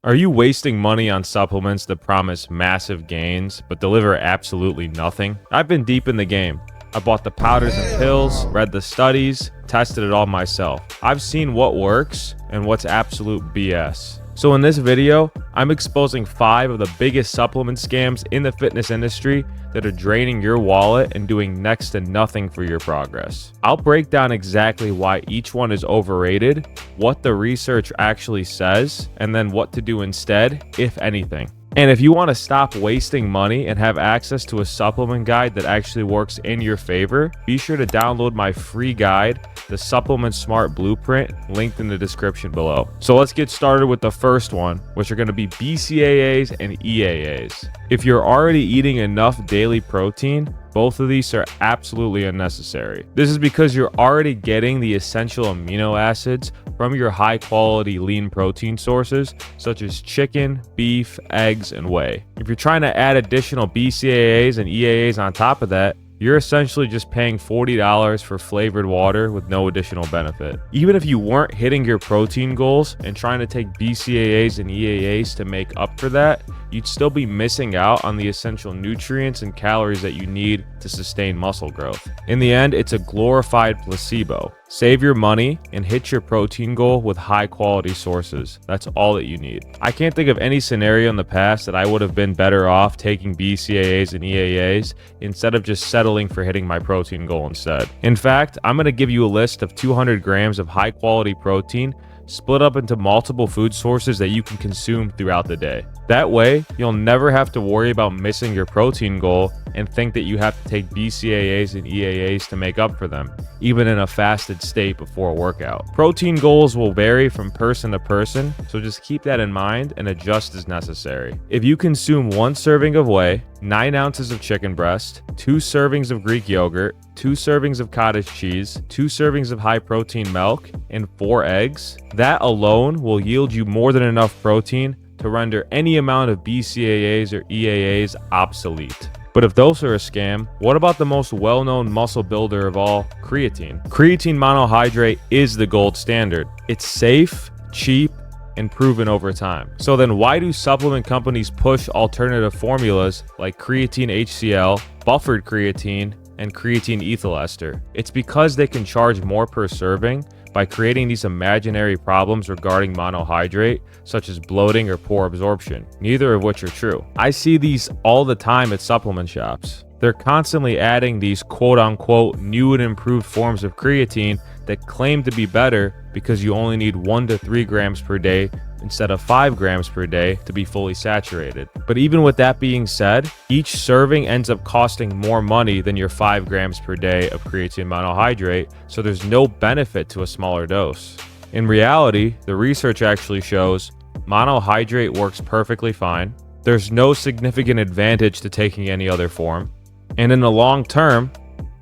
Are you wasting money on supplements that promise massive gains but deliver absolutely nothing? I've been deep in the game. I bought the powders and pills, read the studies, tested it all myself. I've seen what works and what's absolute BS. So in this video, I'm exposing 5 of the biggest supplement scams in the fitness industry that are draining your wallet and doing next to nothing for your progress. I'll break down exactly why each one is overrated, what the research actually says, and then what to do instead, if anything. And if you want to stop wasting money and have access to a supplement guide that actually works in your favor, be sure to download my free guide, the Supplement Smart Blueprint, linked in the description below. So let's get started with the first one, which are going to be BCAAs and EAAs. If you're already eating enough daily protein, both of these are absolutely unnecessary. This is because you're already getting the essential amino acids from your high quality lean protein sources such as chicken, beef, eggs, and whey. If you're trying to add additional BCAAs and EAAs on top of that, you're essentially just paying $40 for flavored water with no additional benefit. Even if you weren't hitting your protein goals and trying to take BCAAs and EAAs to make up for that, you'd still be missing out on the essential nutrients and calories that you need to sustain muscle growth. In the end, it's a glorified placebo. Save your money and hit your protein goal with high quality sources. That's all that you need. I can't think of any scenario in the past that I would have been better off taking BCAAs and EAAs instead of just settling for hitting my protein goal instead. In fact, I'm going to give you a list of 200 grams of high quality protein split up into multiple food sources that you can consume throughout the day. That way, you'll never have to worry about missing your protein goal and think that you have to take BCAAs and EAAs to make up for them, even in a fasted state before a workout. Protein goals will vary from person to person, so just keep that in mind and adjust as necessary. If you consume 1 serving of whey, 9 ounces of chicken breast, 2 servings of Greek yogurt, 2 servings of cottage cheese, 2 servings of high protein milk, and 4 eggs, that alone will yield you more than enough protein to render any amount of BCAAs or EAAs obsolete. But if those are a scam, what about the most well-known muscle builder of all, creatine? Creatine monohydrate is the gold standard. It's safe, cheap, and proven over time. So then why do supplement companies push alternative formulas like creatine HCl, buffered creatine, and creatine ethyl ester? It's because they can charge more per serving by creating these imaginary problems regarding monohydrate, such as bloating or poor absorption, neither of which are true. I see these all the time at supplement shops. They're constantly adding these quote-unquote new and improved forms of creatine that claim to be better because you only need 1 to 3 grams per day instead of 5 grams per day to be fully saturated. But even with that being said, each serving ends up costing more money than your 5 grams per day of creatine monohydrate, so there's no benefit to a smaller dose. In reality, the research actually shows monohydrate works perfectly fine. There's no significant advantage to taking any other form. And in the long term,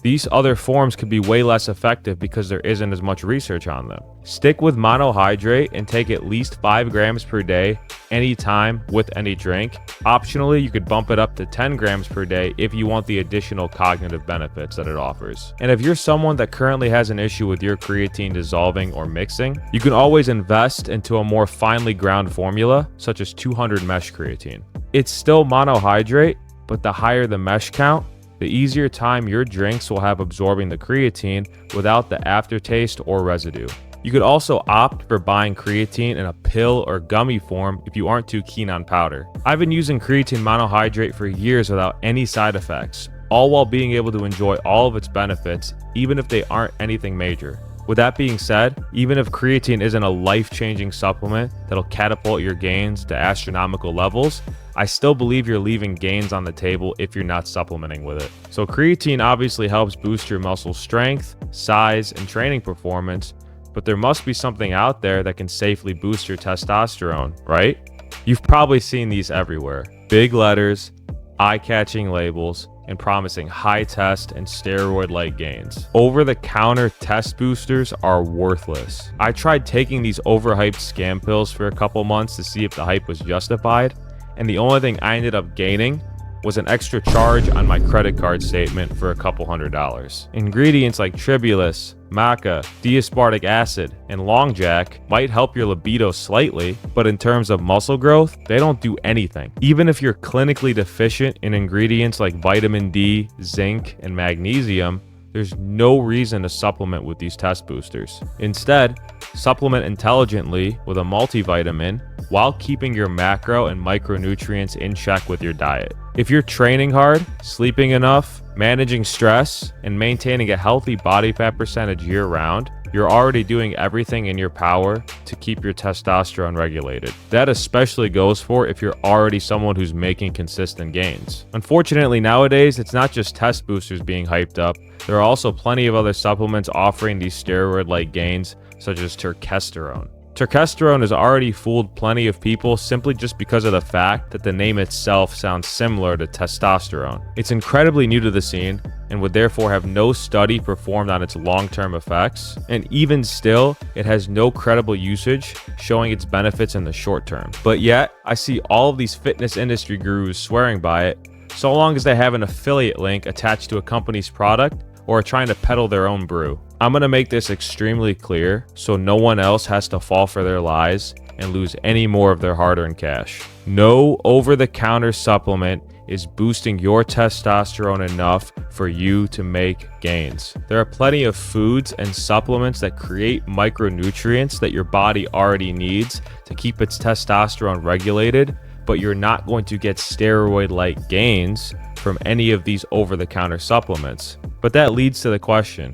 these other forms could be way less effective because there isn't as much research on them. Stick with monohydrate and take at least 5 grams per day anytime with any drink. Optionally, you could bump it up to 10 grams per day if you want the additional cognitive benefits that it offers. And if you're someone that currently has an issue with your creatine dissolving or mixing, you can always invest into a more finely ground formula, such as 200 mesh creatine. It's still monohydrate, but the higher the mesh count, the easier time your drinks will have absorbing the creatine without the aftertaste or residue. You could also opt for buying creatine in a pill or gummy form if you aren't too keen on powder. I've been using creatine monohydrate for years without any side effects, all while being able to enjoy all of its benefits, even if they aren't anything major. With that being said, even if creatine isn't a life-changing supplement that'll catapult your gains to astronomical levels, I still believe you're leaving gains on the table if you're not supplementing with it. So creatine obviously helps boost your muscle strength, size, and training performance, but there must be something out there that can safely boost your testosterone, right? You've probably seen these everywhere. Big letters, eye-catching labels, and promising high test and steroid-like gains. Over-the-counter test boosters are worthless. I tried taking these overhyped scam pills for a couple months to see if the hype was justified, and the only thing I ended up gaining was an extra charge on my credit card statement for a couple $100s. Ingredients like tribulus, maca, D-aspartic acid, and long jack might help your libido slightly, but in terms of muscle growth, they don't do anything. Even if you're clinically deficient in ingredients like vitamin D, zinc, and magnesium, there's no reason to supplement with these test boosters. Instead, supplement intelligently with a multivitamin while keeping your macro and micronutrients in check with your diet. If you're training hard, sleeping enough, managing stress, and maintaining a healthy body fat percentage year-round, you're already doing everything in your power to keep your testosterone regulated. That especially goes for if you're already someone who's making consistent gains. Unfortunately, nowadays, it's not just test boosters being hyped up. There are also plenty of other supplements offering these steroid-like gains, such as testosterone. Testosterone has already fooled plenty of people simply just because of the fact that the name itself sounds similar to testosterone. It's incredibly new to the scene and would therefore have no study performed on its long-term effects, and even still, it has no credible usage showing its benefits in the short term. But yet, I see all of these fitness industry gurus swearing by it, so long as they have an affiliate link attached to a company's product or are trying to peddle their own brew. I'm going to make this extremely clear so no one else has to fall for their lies and lose any more of their hard-earned cash. No over-the-counter supplement is boosting your testosterone enough for you to make gains. There are plenty of foods and supplements that create micronutrients that your body already needs to keep its testosterone regulated, but you're not going to get steroid-like gains from any of these over-the-counter supplements. But that leads to the question,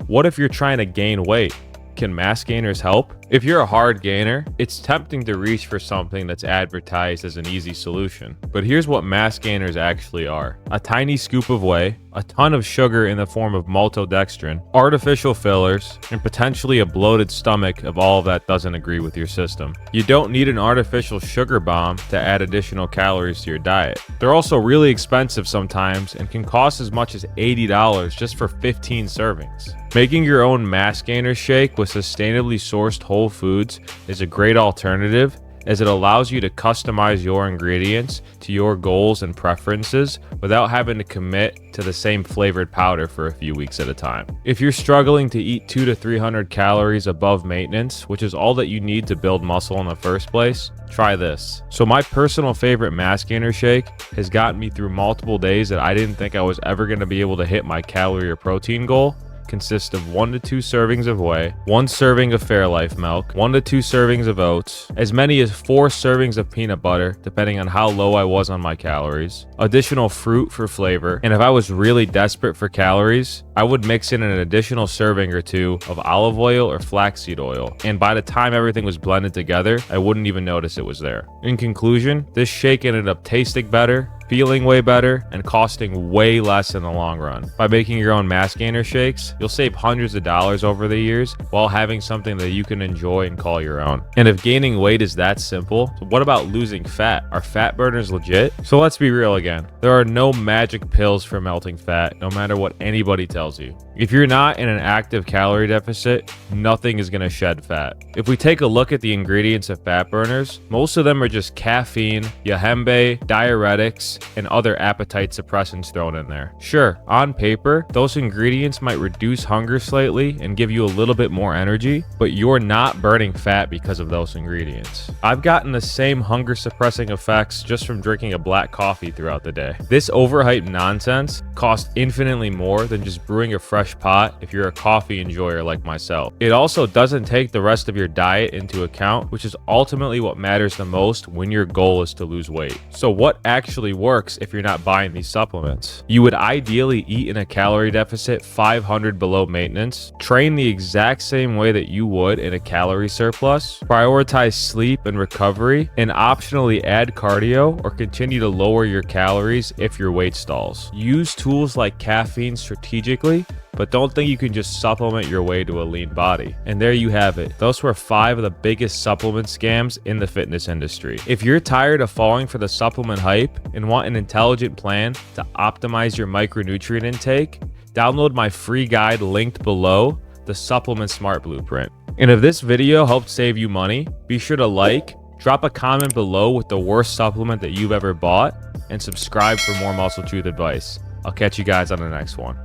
what if you're trying to gain weight? Can mass gainers help? If you're a hard gainer, it's tempting to reach for something that's advertised as an easy solution. But here's what mass gainers actually are. A tiny scoop of whey, a ton of sugar in the form of maltodextrin, artificial fillers, and potentially a bloated stomach if all of that doesn't agree with your system. You don't need an artificial sugar bomb to add additional calories to your diet. They're also really expensive sometimes and can cost as much as $80 just for 15 servings. Making your own mass gainer shake with sustainably sourced whole foods is a great alternative, as it allows you to customize your ingredients to your goals and preferences without having to commit to the same flavored powder for a few weeks at a time. If you're struggling to eat 200 to 300 calories above maintenance, which is all that you need to build muscle in the first place, try this. So my personal favorite mass gainer shake has gotten me through multiple days that I didn't think I was ever going to be able to hit my calorie or protein goal. Consists of 1 to 2 servings of whey, 1 serving of Fairlife milk, 1 to 2 servings of oats, as many as 4 servings of peanut butter, depending on how low I was on my calories, additional fruit for flavor, and if I was really desperate for calories, I would mix in an additional serving or 2 of olive oil or flaxseed oil, and by the time everything was blended together, I wouldn't even notice it was there. In conclusion, this shake ended up tasting better, feeling way better, and costing way less in the long run. By making your own mass gainer shakes, you'll save hundreds of dollars over the years while having something that you can enjoy and call your own. And if gaining weight is that simple, so what about losing fat? Are fat burners legit? So let's be real again. There are no magic pills for melting fat, no matter what anybody tells you. If you're not in an active calorie deficit, nothing is going to shed fat. If we take a look at the ingredients of fat burners, most of them are just caffeine, yahembe, diuretics, and other appetite suppressants thrown in there. Sure, on paper, those ingredients might reduce hunger slightly and give you a little bit more energy, but you're not burning fat because of those ingredients. I've gotten the same hunger suppressing effects just from drinking a black coffee throughout the day. This overhyped nonsense costs infinitely more than just brewing a fresh pot if you're a coffee enjoyer like myself. It also doesn't take the rest of your diet into account, which is ultimately what matters the most when your goal is to lose weight. So what actually works if you're not buying these supplements? You would ideally eat in a calorie deficit 500 below maintenance, train the exact same way that you would in a calorie surplus, prioritize sleep and recovery, and optionally add cardio or continue to lower your calories if your weight stalls. Use tools like caffeine strategically, but don't think you can just supplement your way to a lean body. And there you have it. Those were 5 of the biggest supplement scams in the fitness industry. If you're tired of falling for the supplement hype and want an intelligent plan to optimize your micronutrient intake, download my free guide linked below, the Supplement Smart Blueprint. And if this video helped save you money, be sure to like, Drop a comment below with the worst supplement that you've ever bought, and subscribe for more Muscle Truth advice. I'll catch you guys on the next one.